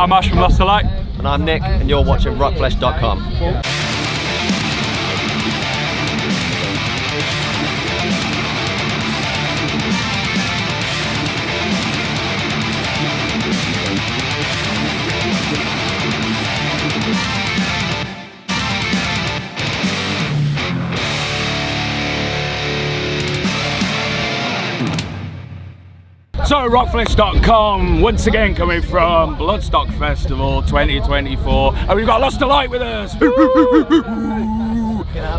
I'm Ash from Lost to Light. And I'm Nick, and you're watching ROCKFLESH.com. So, ROCKFLESH.com, once again coming from Bloodstock Festival 2024, and we've got Lost to Light with us.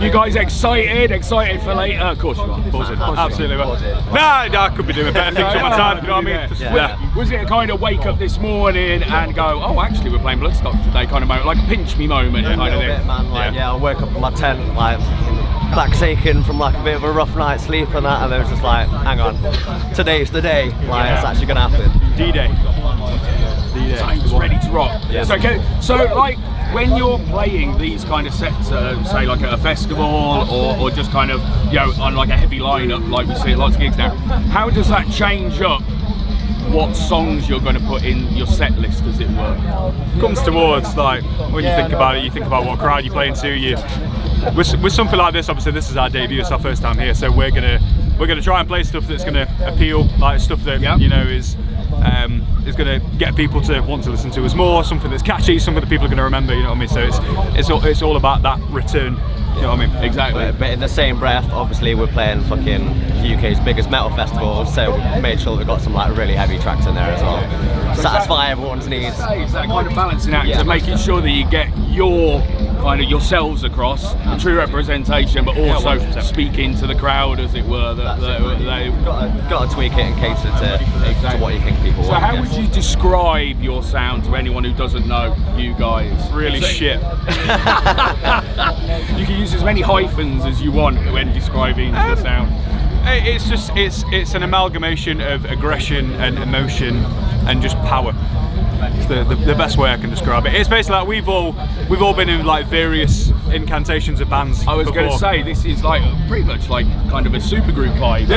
You guys excited? Excited for later? Of course you are. Buzzing. Absolutely. Nah, I could be doing better things with my time, you know what I mean? Yeah. Was it a kind of wake up this morning and go, oh, actually we're playing Bloodstock today kind of moment, like a pinch me moment kind of thing? Bit, man. Like, yeah, I woke up in my tent, like, back's aching from like a bit of a rough night's sleep and that, and then it was just like, hang on, today's the day, like it's actually gonna happen. D-Day. Time's ready to rock. Yes. So like when you're playing these kind of sets, say like at a festival or just kind of, you know, on like a heavy lineup like we see at lots of gigs now, how does that change up what songs you're going to put in your set list, as it were? Comes towards, like, when you think about it, you think about what crowd you're playing to. With something like this, obviously this is our debut, it's our first time here, so we're gonna try and play stuff that's gonna appeal, like stuff that you know is gonna get people to want to listen to us more, something that's catchy, something that people are gonna remember, you know what I mean? So it's all about that return, you know what I mean? Exactly. But in the same breath, obviously we're playing fucking the UK's biggest metal festival, so we made sure we got some like really heavy tracks in there as well. Satisfy everyone's needs. It's that kind of balancing act of making sure that you get your kind of yourselves across, a true representation, but also speaking to the crowd, as it were. You've got to tweak it and cater to what you think people want. So how would you describe your sound to anyone who doesn't know you guys? Really shit. You can use as many hyphens as you want when describing the sound. It's an amalgamation of aggression and emotion and just power. It's the best way I can describe it. It's basically like we've all been in like various incantations of bands. I was going to say, this is like pretty much like kind of a supergroup vibe.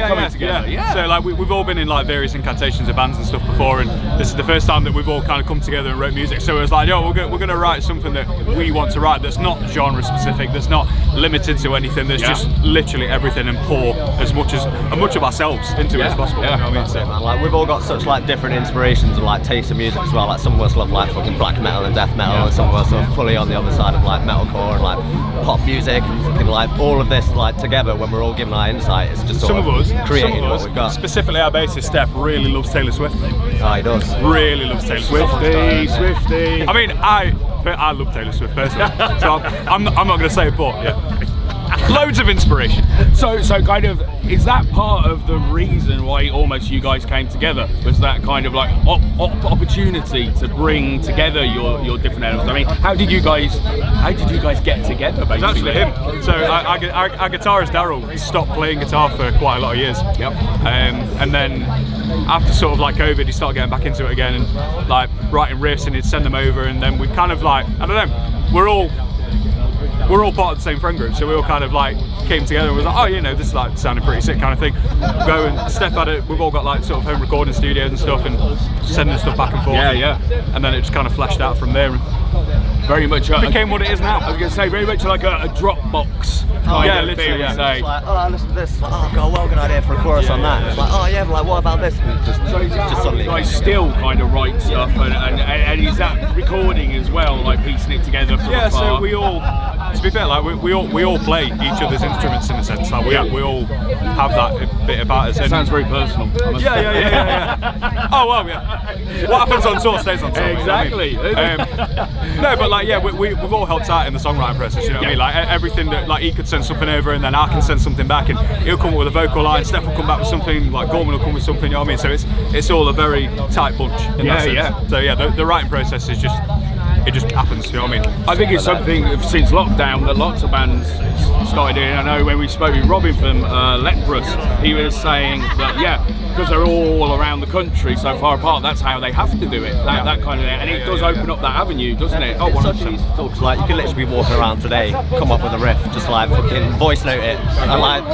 Coming together. Yeah. So like we've all been in like various incantations of bands and stuff before, and this is the first time that we've all kind of come together and wrote music. So it was like, yo, we're going to write something that we want to write that's not genre specific, that's not limited to anything, that's just literally everything, and pour as much of ourselves into it as possible. Yeah. You know what I mean? So, like we've all got such like different inspirations and like tastes of music as well. Like some of us love like fucking black metal and death metal, and some of us are fully on the other side of like metalcore and like pop music, and fucking like all of this like together when we're all given our insight. It's just sort of creating what we've got. Specifically our bassist Steph really loves Taylor Swift. Oh, he does. Really loves Taylor Swift. Swifty. I mean, I love Taylor Swift personally, so I'm not going to say it, but yeah. Loads of inspiration. So kind of, is that part of the reason why almost you guys came together? Was that kind of like opportunity to bring together your different elements? I mean, how did you guys get together, basically? It's actually him. So our guitarist Daryl stopped playing guitar for quite a lot of years. Yep. And then after sort of like COVID, he started getting back into it again and like writing riffs, and he'd send them over, and then we kind of like, I don't know, we're all part of the same friend group, so we all kind of like came together and was like, oh, you know, this is like sounding pretty sick kind of thing. Go and Steph had it. We've all got like sort of home recording studios and stuff, and sending stuff back and forth. Yeah. And then it just kind of fleshed out from there. Very much became what it is now. I was going to say, very much like a Dropbox. Literally. It's like, oh, I listened to this. Like, oh, got a well good idea for a chorus on that. It's like, oh yeah, but like, what about this? And just suddenly. You guys still kind of write stuff, and is that recording as well, like piecing it together from afar? So we all, to be fair, like we all play each other's instruments in a sense. Like we all have that bit about us. It sounds very personal. Yeah. Oh well, yeah. What happens on tour stays on tour. Exactly. You know what I mean? No, but like we've all helped out in the songwriting process. You know what I mean? Like everything that like he could send something over, and then I can send something back, and he'll come up with a vocal line. Steph will come back with something. Like Gorman will come with something. You know what I mean? So it's all a very tight bunch in that sense. Yeah. So yeah, the writing process is just. It just happens, you know what I mean? I think it's something since lockdown that lots of bands started doing. I know when we spoke with Robin from Leprous, he was saying that because they're all around the country so far apart, that's how they have to do it. That kind of, and it does open up that avenue, doesn't it? Oh, It's such an easy talk. Like you could literally be walking around today, come up with a riff, just like fucking voice note it, and like,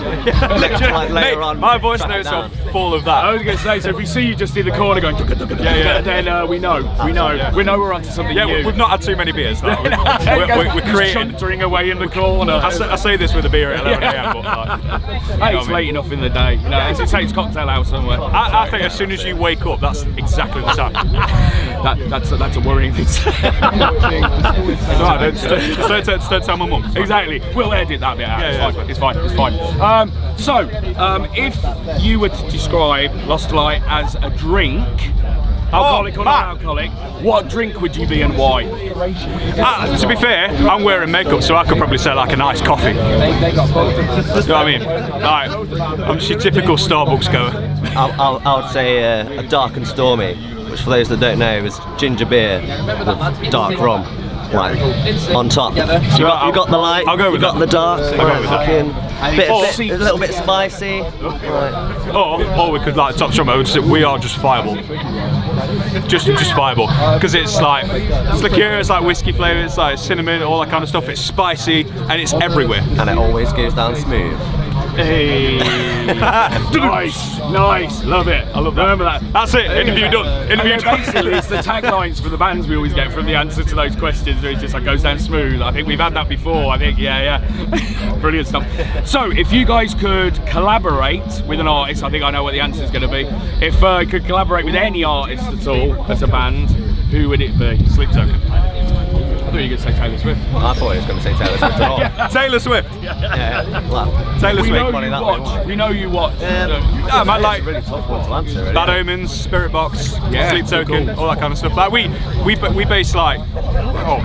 literally, like later on. My voice notes are full of that. I was going to say, so if we see you just in the corner going, then we know we're onto something new. We've not had too many beers. We're creating. Chuntering away in the corner. I say this with a beer at 11 a.m. but hey, it's late enough in the day. You know, as it say, it's cocktail hour somewhere. I think as soon as you wake up, that's exactly the time. That's a worrying thing to say. Just don't tell my mum. Exactly. We'll edit that bit out. It's fine. So, if you were to describe Lost Light as a drink, alcoholic or non-alcoholic, what drink would you be and why? To be fair, I'm wearing makeup, so I could probably say like a nice coffee. You know what I mean? Like, I'm just your typical Starbucks goer. I would say a dark and stormy, which for those that don't know is ginger beer with dark rum. Like on top, you got the light. I'll go with you got the dark. I'll go with that. A little bit spicy. Or we could like top strum. I would say we are justifiable. Justifiable because it's liqueur, it's like whiskey flavour, it's like cinnamon, all that kind of stuff. It's spicy and it's everywhere. And it always goes down smooth. Hey, nice, love it. I love that. Remember that. That's it. Interview done. Interview done. Basically, it's the taglines for the bands we always get from the answers to those questions. Where it just like goes down smooth. I think we've had that before. I think, yeah. Brilliant stuff. So, if you guys could collaborate with an artist, I think I know what the answer is going to be. If you could collaborate with any artist at all as a band, who would it be? Sleep Token. I thought you were going to say Taylor Swift. I thought he was going to say Taylor Swift at all. Taylor Swift. Well, Taylor Swift. We know you watch. I might like really tough one to answer. Really. Bad Omens, Spirit Box, Sleep Token, cool. all that kind of stuff. Like we base like,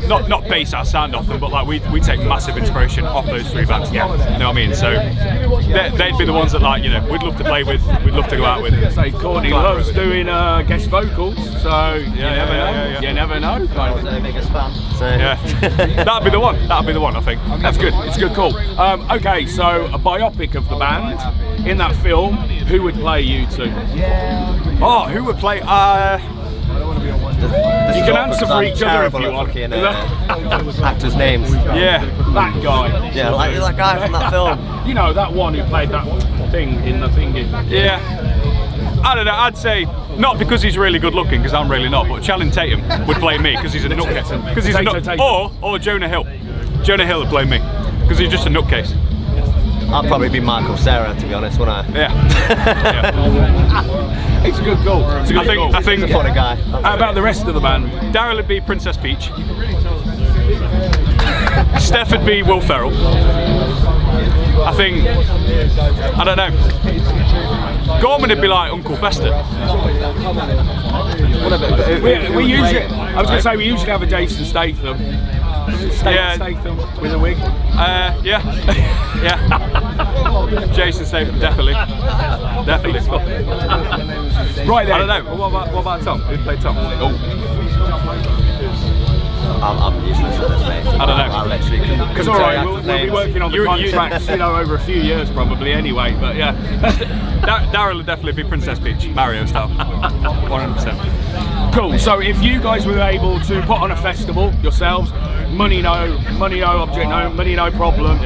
not base our sound off them, but like we take massive inspiration off those three bands. Yeah. You know what I mean? So they'd be the ones that like, you know, we'd love to play with, we'd love to go out with. Say Courtney loves doing guest vocals, so you never know. You never know. I'm the biggest fan. So. Yeah, that'd be the one. That'd be the one. I think. That's good. It's a good call. Okay, so a biopic of the band. In that film, who would play you two? Oh, who would play? You can answer for each other if you want. Actors' names. Yeah, that guy. Yeah, like that guy from that film. You know, that one who played that thing in the thingy. Yeah. I don't know, I'd say, not because he's really good looking, because I'm really not, but Channing Tatum would play me, because he's a nutcase. Or Jonah Hill. Jonah Hill would play me, because he's just a nutcase. I'd probably be Michael Cera, to be honest, wouldn't I? Yeah. It's a good goal. I think He's a funny guy. How about the rest of the band? Daryl would be Princess Peach. Steph would be Will Ferrell. I think, I don't know. Gorman would be like Uncle Fester. We usually, I was going to say, we usually have a Jason Statham. Statham with a wig. Yeah. Jason Statham, definitely. Right then. I don't know. What about Tom? Who'd play Tom? I'm useless at this, mate. I don't know. I literally couldn't. It's alright, we'll be working on the contracts, over a few years probably anyway, but yeah. Daryl would definitely be Princess Peach, Mario style. 100%. Cool, so if you guys were able to put on a festival yourselves, money no object no, money no problem,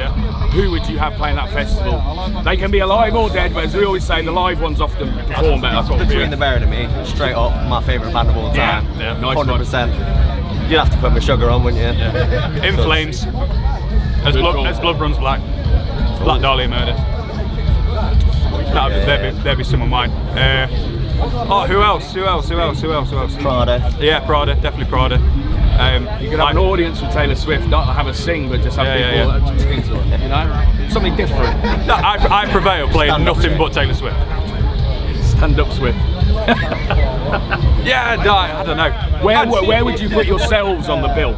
who would you have playing that festival? They can be alive or dead, but as we always say, the live ones often perform better. Between the Bear and me, straight up, my favourite band of all time. Yeah, nice 100%. You'd have to put my sugar on, wouldn't you? Yeah. In Flames. As blood runs black. Black Dahlia Murder. There'd be some of mine. Who else? Prada. Yeah, Prada, definitely Prada. You could have an audience with Taylor Swift, not have her sing, but just have people that just into it, you know? Something different. I prevail playing nothing but Taylor Swift. Stand up Swift. Yeah, I don't know. Where would you put yourselves on the bill?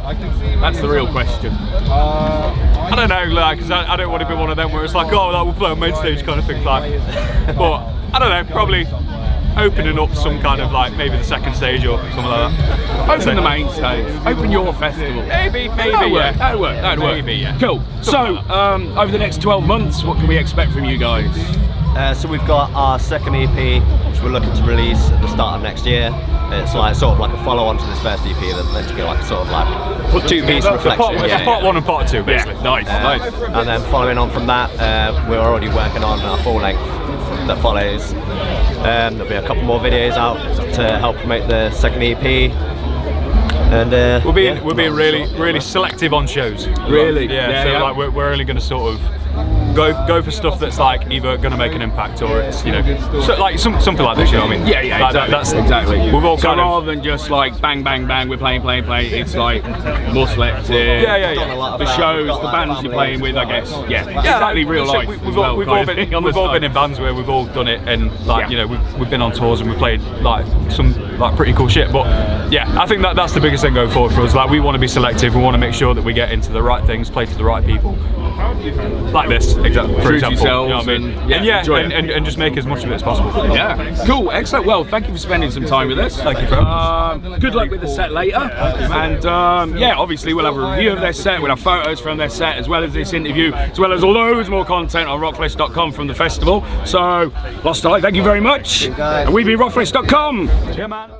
That's the real question. I don't know, like, because I don't want to be one of them where it's like, oh, we'll play on main stage kind of thing, like. But I don't know, probably opening up some kind of like maybe the second stage or something like that. Open the main stage. Open your festival. Maybe, That'd work. Maybe, yeah. Cool. So, over the next 12 months, what can we expect from you guys? So we've got our second EP, which we're looking to release at the start of next year. It's like sort of like a follow-on to this first EP that's meant to be like sort of like two-piece reflection. It's part 1 and part 2, basically. Yeah, nice. And then following on from that, we're already working on our full length that follows. There'll be a couple more videos out to help promote the second EP. And we're being really selective on shows. Really? Yeah. Like we're only going to sort of go for stuff that's like either going to make an impact or it's, you know, so like something like this. You know what I mean? Yeah, like exactly. That's exactly. We've all so kind of, rather than just like bang, bang, bang, we're playing. It's like more selective. Yeah. The shows, the bands you're playing with, I guess. Yeah, exactly. Real life. We've all been in bands where we've all done it, and like you know we've been on tours and we've played like some like pretty cool shit. But yeah, I think that's the biggest thing going forward for us. Like we want to be selective. We want to make sure that we get into the right things, play to the right people. Like this, exactly. For example, you know what I mean? And just make as much of it as possible. Yeah, cool, excellent. Well, thank you for spending some time with us. Thank you for having us. Good luck with the set later. And yeah, obviously we'll have a review of their set, we'll have photos from their set, as well as this interview, as well as loads more content on rockflesh.com from the festival. So, Lost Eye, thank you very much. And we've been rockflesh.com. Yeah, man.